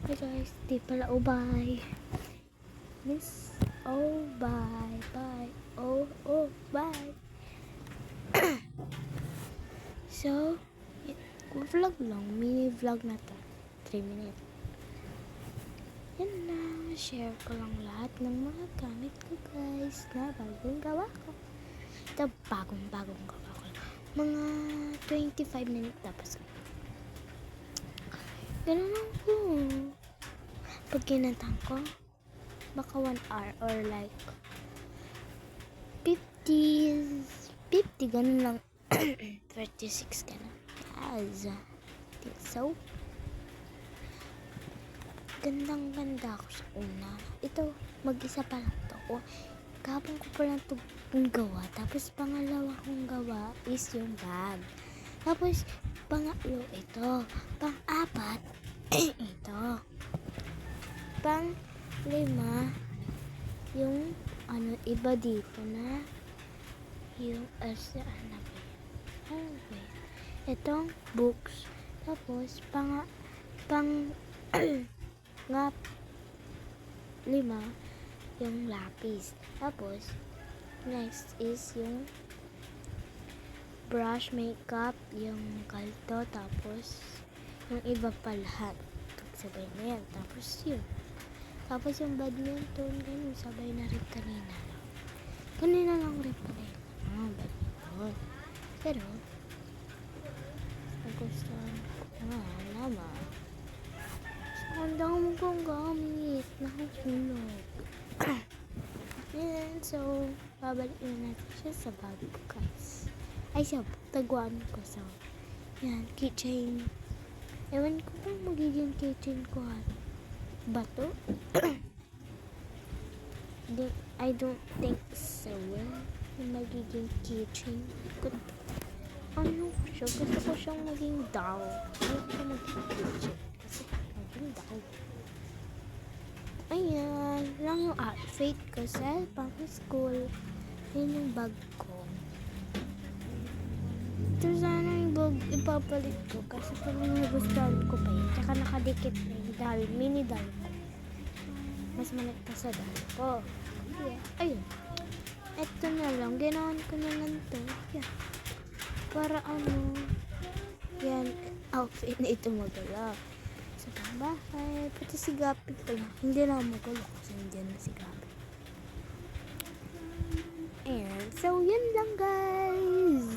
Hi guys, di pala, oh bye. Miss, oh bye, bye, oh bye. So, vlog lang, mini vlog na to, 3 minutes. Yan lang, share ko lang lahat ng mga gamit ko guys, na bagong gawa ko. Ito, bagong gawa ko. Mga 25 minutes tapos. Ganun lang po. Pag kinatang ko, baka 1 hour or like 50, ganun lang. 36 ganun. Yes, I think so. Gandang-ganda ako sa una. Ito, mag-isa pa lang to. O, kapang ko pa lang ito gawa. Tapos, pangalawa kong gawa is yung bag. Tapos, pangatlo ito. Pang-apat, ito. Pang-lima, yung iba dito na yung itong books. Tapos, pang nga 5 yung lapis. Tapos, next is yung brush, makeup, yung kalto, tapos yung iba pa lahat. Sabay na yan. Tapos yun. Tapos yung badminton, ganun, sabay na rin kanina. Kanina lang rin pala yun. Badminton. Pero, nagustuhan ko naman. Ang dami kong gamit. Nakahulog. And so, babalik na natin siya sa bag ko, guys. Ay, siya, taguan ko sa, yan, keychain. Ewan ko kung magiging keychain ko, bato? I don't think so. Yung magiging keychain ko. Ano ko siya? Gusto ko siyang maging doll. Ayaw ko maging keychain. Kasi maging doll. Ayan. Lang yung outfit ko sa pang school. Yun yung bag ko. Ito sana yung bag ipapalit ko. Kasi parang nagustuhan ko pa yun. Tsaka nakadikit na yung doll. Mini doll ko. Mas malit pa sa doll ko. Yeah. Ayun. Ito na lang. Ginawan ko na lang to. Yeah. Para yan, outfit na ito magala. Sa pambahay. Pati si Gapi ko lang. Hindi na magala kasi hindi na si Gapi. And so, yun lang guys.